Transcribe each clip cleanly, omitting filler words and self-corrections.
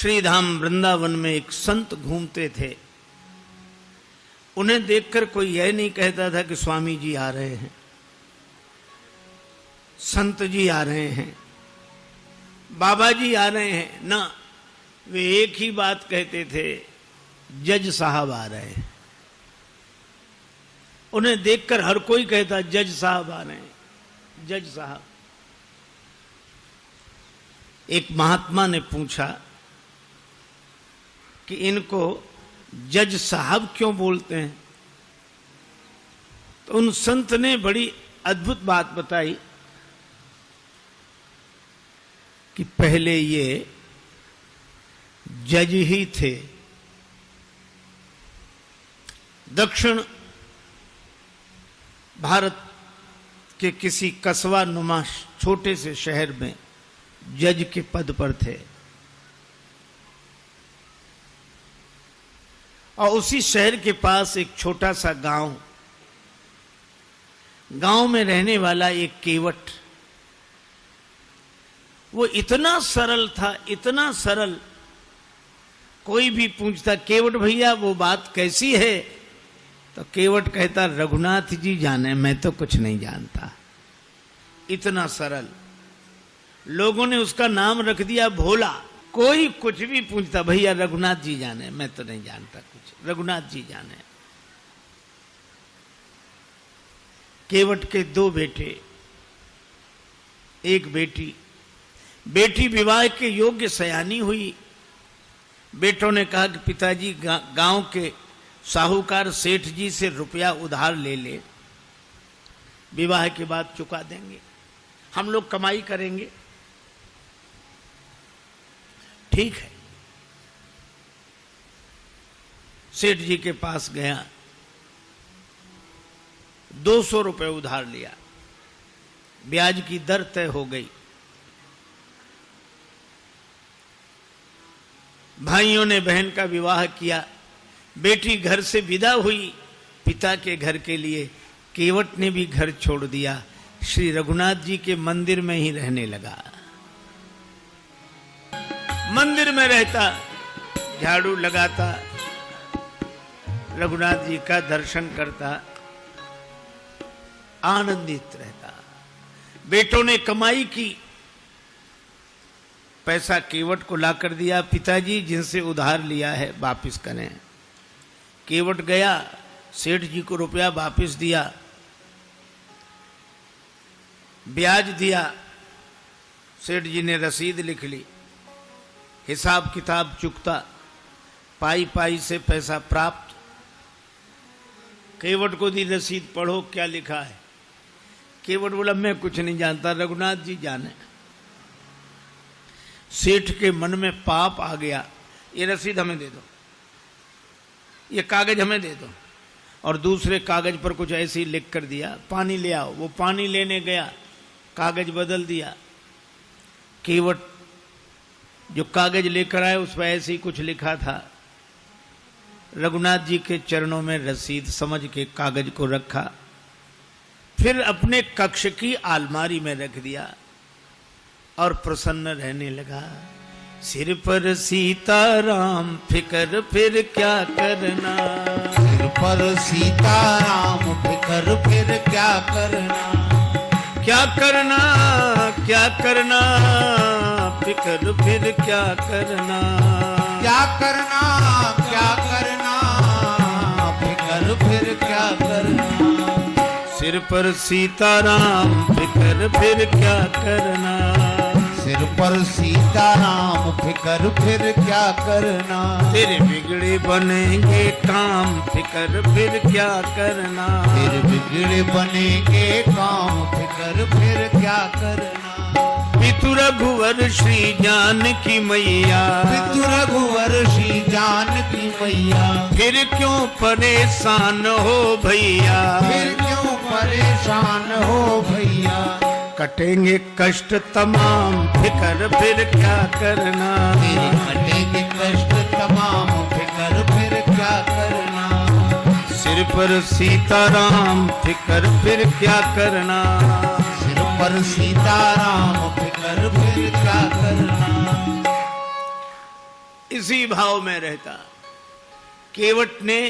श्रीधाम वृंदावन में एक संत घूमते थे। उन्हें देखकर कोई यह नहीं कहता था कि स्वामी जी आ रहे हैं, संत जी आ रहे हैं, बाबा जी आ रहे हैं। ना, वे एक ही बात कहते थे, जज साहब आ रहे हैं। उन्हें देखकर हर कोई कहता जज साहब आ रहे हैं, जज साहब। एक महात्मा ने पूछा कि इनको जज साहब क्यों बोलते हैं? तो उन संत ने बड़ी अद्भुत बात बताई कि पहले ये जज ही थे। दक्षिण भारत के किसी कस्बा नुमा छोटे से शहर में जज के पद पर थे और उसी शहर के पास एक छोटा सा गांव में रहने वाला एक केवट, वो इतना सरल था, इतना सरल। कोई भी पूछता केवट भैया वो बात कैसी है, तो केवट कहता रघुनाथ जी जाने, मैं तो कुछ नहीं जानता। इतना सरल। लोगों ने उसका नाम रख दिया भोला। कोई कुछ भी पूछता भैया रघुनाथ जी जाने, मैं तो नहीं जानता कुछ, रघुनाथ जी जाने। केवट के 2 बेटे, एक बेटी। बेटी विवाह के योग्य सयानी हुई। बेटों ने कहा कि पिताजी गांव के साहूकार सेठ जी से रुपया उधार ले ले, विवाह के बाद चुका देंगे, हम लोग कमाई करेंगे। ठीक है। सेठ जी के पास गया, 200 रुपए उधार लिया, ब्याज की दर तय हो गई। भाइयों ने बहन का विवाह किया, बेटी घर से विदा हुई पिता के घर के लिए। केवट ने भी घर छोड़ दिया, श्री रघुनाथ जी के मंदिर में ही रहने लगा। मंदिर में रहता, झाड़ू लगाता, रघुनाथ जी का दर्शन करता, आनंदित रहता। बेटों ने कमाई की, पैसा केवट को लाकर दिया, पिताजी जिनसे उधार लिया है वापिस करें। केवट गया, सेठ जी को रुपया वापिस दिया, ब्याज दिया, सेठ जी ने रसीद लिख ली, हिसाब किताब चुकता, पाई पाई से पैसा प्राप्त। केवट को दी रसीद, पढ़ो क्या लिखा है। केवट बोला मैं कुछ नहीं जानता, रघुनाथ जी जाने। सेठ के मन में पाप आ गया, ये रसीद हमें दे दो, ये कागज हमें दे दो। और दूसरे कागज पर कुछ ऐसे ही लिख कर दिया, पानी ले आओ। वो पानी लेने गया, कागज बदल दिया। केवट जो कागज लेकर आए उस पर ऐसे ही कुछ लिखा था। रघुनाथ जी के चरणों में रसीद समझ के कागज को रखा, फिर अपने कक्ष की अलमारी में रख दिया और प्रसन्न रहने लगा। सिर पर सीताराम फिकर फिर क्या करना, सिर पर सीताराम फिकर फिर क्या करना, क्या करना क्या करना, फिकर फिर क्या करना, क्या करना क्या करना, फिकर फिर क्या करना। सिर पर सीताराम फिकर फिर क्या करना, सिर पर सीताराम फिकर फिर क्या करना। तेरे बिगड़े बनेंगे काम, फिकर फिर क्या करना, तेरे बिगड़े बनेंगे काम, फिकर फिर क्या करना। पितु रघुवर श्री जानकी मैया, पितु रघुवर श्री जानकी मैया, फिर क्यों परेशान हो भैया, फिर क्यों परेशान हो भैया। कटेंगे कष्ट तमाम, फिकर फिर क्या करना, तेरे कटेंगे कष्ट तमाम, फिकर फिर क्या करना। सिर पर सीताराम फिकर फिर क्या करना, सिर पर सीताराम फिकर फिर क्या करना। इसी भाव में रहता। केवट ने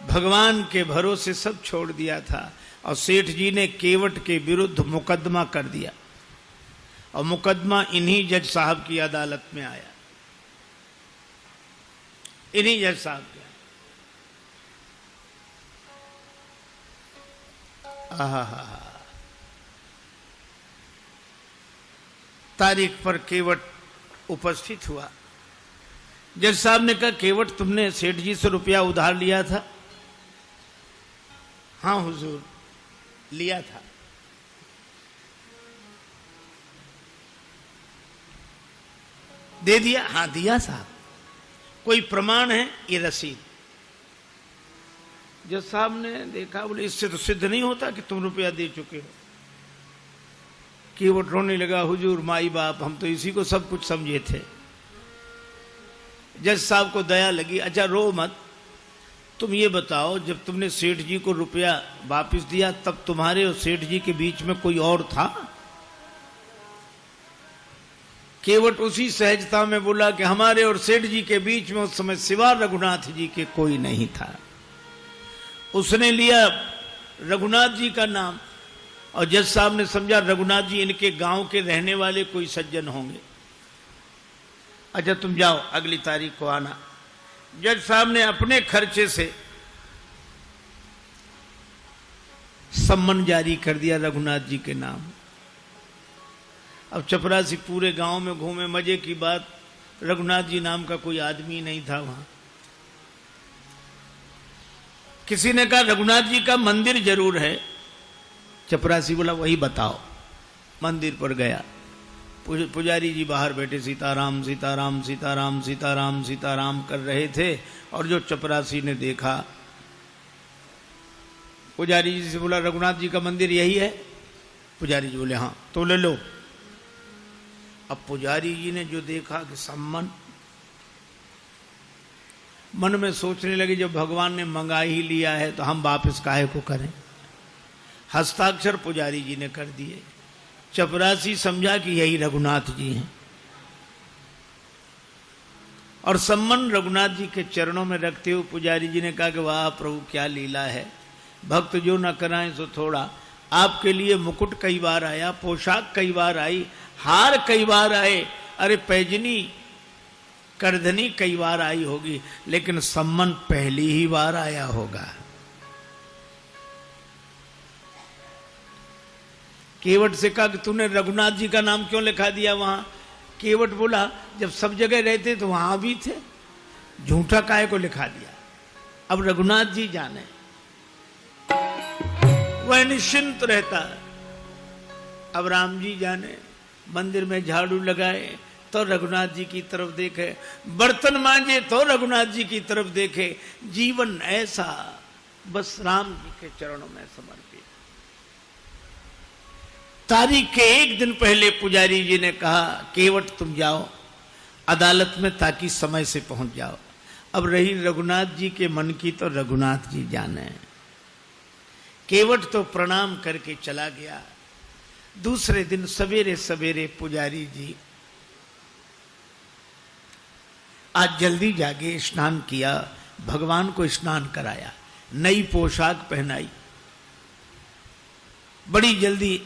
भगवान के भरोसे सब छोड़ दिया था और सेठ जी ने केवट के विरुद्ध मुकदमा कर दिया और मुकदमा इन्हीं जज साहब की अदालत में आया, इन्हीं जज साहब के। तारीख पर केवट उपस्थित हुआ। जज साहब ने कहा, केवट तुमने सेठ जी से रुपया उधार लिया था? हाँ हुजूर, लिया था। दे दिया? हाँ दिया साहब। कोई प्रमाण है? ये रसीद। जज साहब ने देखा, बोले इससे तो सिद्ध नहीं होता कि तुम रुपया दे चुके हो। केवट रोने लगा, हुजूर माई बाप हम तो इसी को सब कुछ समझे थे। जज साहब को दया लगी, अच्छा रो मत, तुम ये बताओ जब तुमने सेठ जी को रुपया वापस दिया तब तुम्हारे और सेठ जी के बीच में कोई और था? केवट उसी सहजता में बोला कि हमारे और सेठ जी के बीच में उस समय सिवा रघुनाथ जी के कोई नहीं था। उसने लिया रघुनाथ जी का नाम और जज साहब ने समझा रघुनाथ जी इनके गांव के रहने वाले कोई सज्जन होंगे। अच्छा तुम जाओ, अगली तारीख को आना। जज साहब ने अपने खर्चे से सम्मन जारी कर दिया रघुनाथ जी के नाम। अब चपरासी पूरे गांव में घूमे, मजे की बात, रघुनाथ जी नाम का कोई आदमी नहीं था वहां। किसी ने कहा रघुनाथ जी का मंदिर जरूर है। चपरासी बोला वही बताओ। मंदिर पर गया, पुजारी जी बाहर बैठे सीताराम सीताराम सीताराम सीताराम सीताराम कर रहे थे और जो चपरासी ने देखा, पुजारी जी से बोला रघुनाथ जी का मंदिर यही है? पुजारी जी बोले हाँ। तो ले लो। अब पुजारी जी ने जो देखा कि सम्मन, मन में सोचने लगे जब भगवान ने मंगा ही लिया है तो हम वापस काहे को करें। हस्ताक्षर पुजारी जी ने कर दिए। चपरासी समझा कि यही रघुनाथ जी हैं और सम्मन रघुनाथ जी के चरणों में रखते हुए पुजारी जी ने कहा कि वाह प्रभु क्या लीला है, भक्त जो न कराएं सो थोड़ा। आपके लिए मुकुट कई बार आया, पोशाक कई बार आई, हार कई बार आए, अरे पैजनी करधनी कई बार आई होगी, लेकिन सम्मन पहली ही बार आया होगा। केवट से कहा कि तूने रघुनाथ जी का नाम क्यों लिखा दिया वहां? केवट बोला जब सब जगह रहते तो वहां भी थे, झूठा काहे को लिखा दिया। अब रघुनाथ जी जाने, वह निश्चिंत रहता। अब राम जी जाने, मंदिर में झाड़ू लगाए तो रघुनाथ जी की तरफ देखे, बर्तन मांजे तो रघुनाथ जी की तरफ देखे। जीवन ऐसा बस राम जी के चरणों में समर्पित। तारीख के एक दिन पहले पुजारी जी ने कहा केवट तुम जाओ अदालत में ताकि समय से पहुंच जाओ। अब रही रघुनाथ जी के मन की तो रघुनाथ जी जाने। केवट तो प्रणाम करके चला गया। दूसरे दिन सवेरे सवेरे पुजारी जी आज जल्दी जागे, स्नान किया, भगवान को स्नान कराया, नई पोशाक पहनाई, बड़ी जल्दी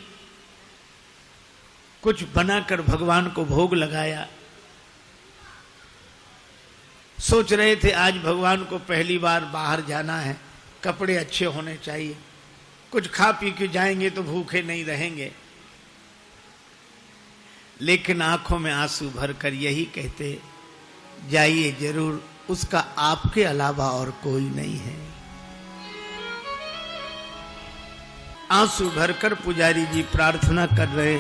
कुछ बनाकर भगवान को भोग लगाया। सोच रहे थे आज भगवान को पहली बार बाहर जाना है, कपड़े अच्छे होने चाहिए, कुछ खा पी के जाएंगे तो भूखे नहीं रहेंगे। लेकिन आंखों में आंसू भरकर यही कहते जाइए जरूर, उसका आपके अलावा और कोई नहीं है। आंसू भरकर पुजारी जी प्रार्थना कर रहे।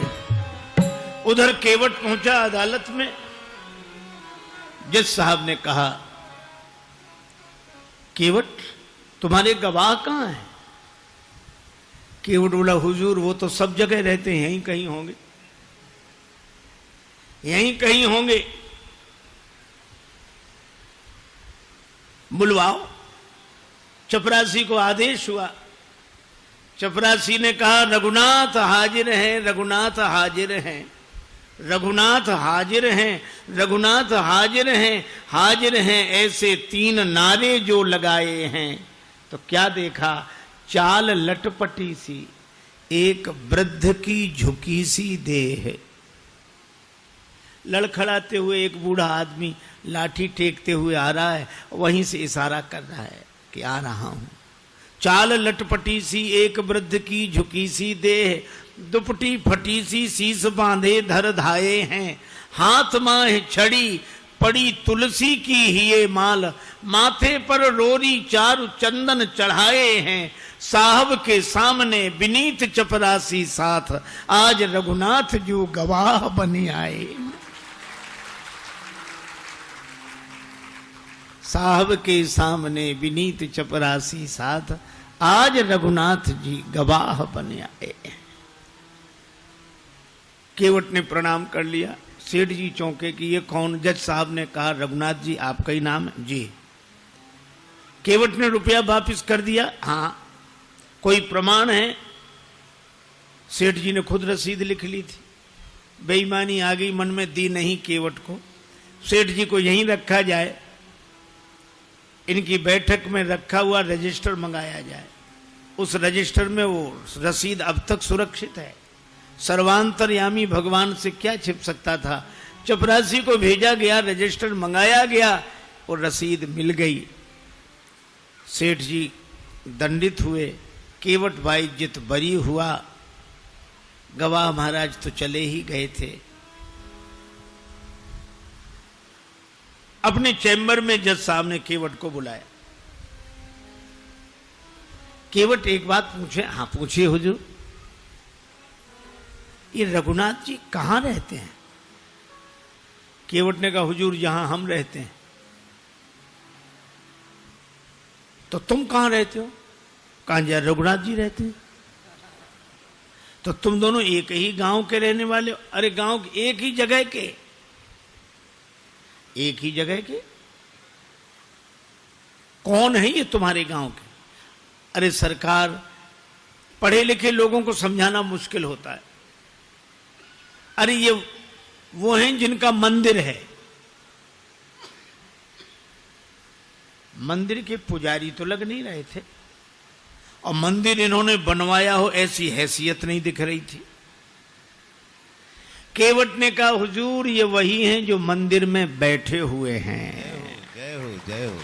उधर केवट पहुंचा अदालत में। जज साहब ने कहा केवट तुम्हारे गवाह कहां हैं? केवट बोला हुजूर वो तो सब जगह रहते हैं, यहीं कहीं होंगे, यहीं कहीं होंगे। बुलवाओ। चपरासी को आदेश हुआ। चपरासी ने कहा रघुनाथ हाजिर हैं, रघुनाथ हाजिर हैं, रघुनाथ हाजिर हैं। रघुनाथ हाजिर हैं ऐसे 3 नारे जो लगाए हैं। तो क्या देखा, चाल लटपटी सी, एक वृद्ध की झुकी सी देह। लड़खड़ाते हुए एक बूढ़ा आदमी लाठी टेकते हुए आ रहा है, वहीं से इशारा कर रहा है कि आ रहा हूं। चाल लटपटी सी, एक वृद्ध की झुकी सी देह, दुपटी फटी सी, शीस बांधे धर धाये हैं, हाथ माह छड़ी पड़ी तुलसी की ही ये माल, माथे पर रोरी चारु चंदन चढ़ाए हैं, साहब के सामने विनीत चपरासी साथ, आज रघुनाथ जो गवाह बने आए। साहब के सामने विनीत चपरासी साथ, आज रघुनाथ जी गवाह बने आए। केवट ने प्रणाम कर लिया। सेठ जी चौंके कि ये कौन? जज साहब ने कहा, रघुनाथ जी आपका ही नाम है? जी। केवट ने रुपया वापस कर दिया। हाँ। कोई प्रमाण है? सेठ जी ने खुद रसीद लिख ली थी। बेईमानी आ गई मन में, दी नहीं केवट को। सेठ जी को यहीं रखा जाए, इनकी बैठक में रखा हुआ रजिस्टर मंगाया जाए। उस रजिस्टर में वो रसीद अब तक सुरक्षित है। सर्वांतरयामी भगवान से क्या छिप सकता था? चपरासी को भेजा गया, रजिस्टर मंगाया गया और रसीद मिल गई। सेठ जी दंडित हुए, केवट भाई जित बरी हुआ, गवाह महाराज तो चले ही गए थे। अपने चैम्बर में जज साहब ने केवट को बुलाया। केवट एक बात पूछे। हाँ पूछिए हुजूर। ये रघुनाथ जी कहां रहते हैं? केवट ने कहा, हुजूर यहां हम रहते हैं। तो तुम कहां रहते हो? कहा, जा रघुनाथ जी रहते हैं। तो तुम दोनों एक ही गांव के रहने वाले हो? अरे गांव एक ही जगह के। एक ही जगह के? कौन है ये तुम्हारे गांव के? अरे सरकार, पढ़े लिखे लोगों को समझाना मुश्किल होता है। अरे ये वो हैं जिनका मंदिर है। मंदिर के पुजारी तो लग नहीं रहे थे, और मंदिर इन्होंने बनवाया हो ऐसी हैसियत नहीं दिख रही थी। केवट ने कहा, हुजूर ये वही हैं जो मंदिर में बैठे हुए हैं। जय हो जय हो।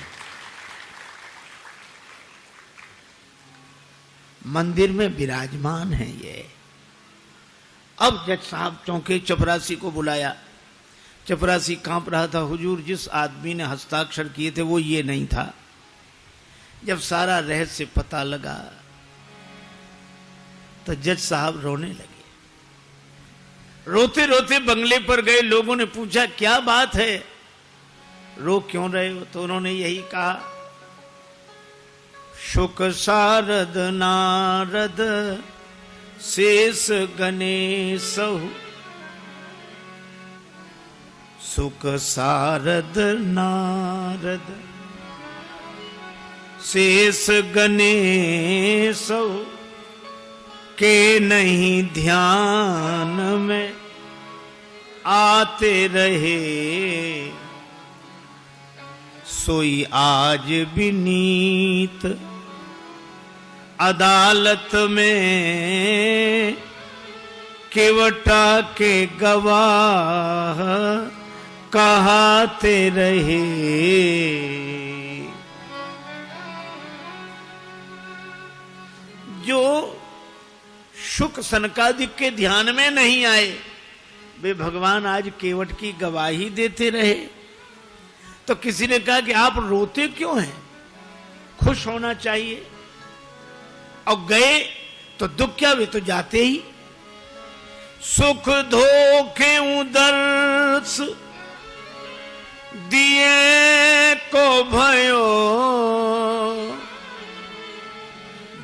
मंदिर में विराजमान है ये। अब जज साहब चौंके, चपरासी को बुलाया। चपरासी कांप रहा था। हुजूर जिस आदमी ने हस्ताक्षर किए थे वो ये नहीं था। जब सारा रहस्य पता लगा तो जज साहब रोने लगे। रोते रोते बंगले पर गए। लोगों ने पूछा, क्या बात है, रो क्यों रहे हो? तो उन्होंने यही कहा, शुक सारद नारद शेष गणेशहु, सुख सारद नारद शेष गणेशहु, के नहीं ध्यान में आते रहे, सोई आज विनीत अदालत में, केवटा के गवाह कहाते रहे। जो शुक सनकादिक के ध्यान में नहीं आए वे भगवान आज केवट की गवाही देते रहे। तो किसी ने कहा कि आप रोते क्यों हैं, खुश होना चाहिए। और गए तो दुख क्या, वे तो जाते ही। सुख धोखे उदर्श दिए को भयो,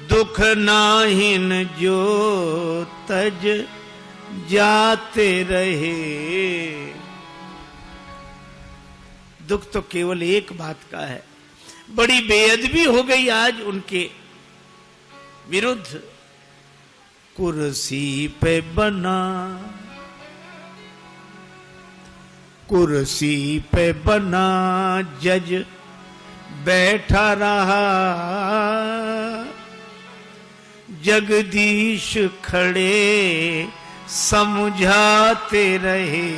दुख नाहिन जो तज जाते रहे। दुख तो केवल एक बात का है, बड़ी बेअदबी हो गई आज उनके विरुद्ध। कुर्सी पे बना कुर्सी पे बना जज बैठा रहा, जगदीश खड़े समझाते रहे।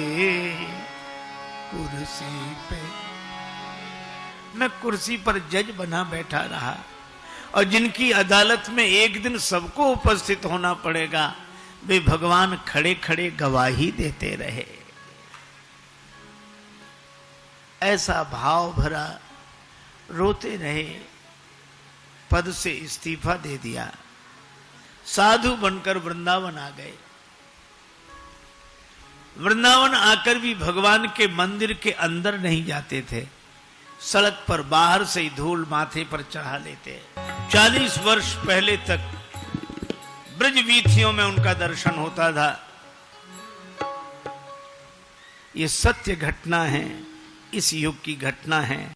कुर्सी पे मैं कुर्सी पर जज बना बैठा रहा, और जिनकी अदालत में एक दिन सबको उपस्थित होना पड़ेगा, वे भगवान खड़े खड़े गवाही देते रहे। ऐसा भाव भरा रोते रहे, पद से इस्तीफा दे दिया, साधु बनकर वृंदावन आ गए। वृंदावन आकर भी भगवान के मंदिर के अंदर नहीं जाते थे, सड़क पर बाहर से ही धूल माथे पर चढ़ा लेते। 40 वर्ष पहले तक ब्रज वीथियों में उनका दर्शन होता था। ये सत्य घटना है, इस युग की घटना है।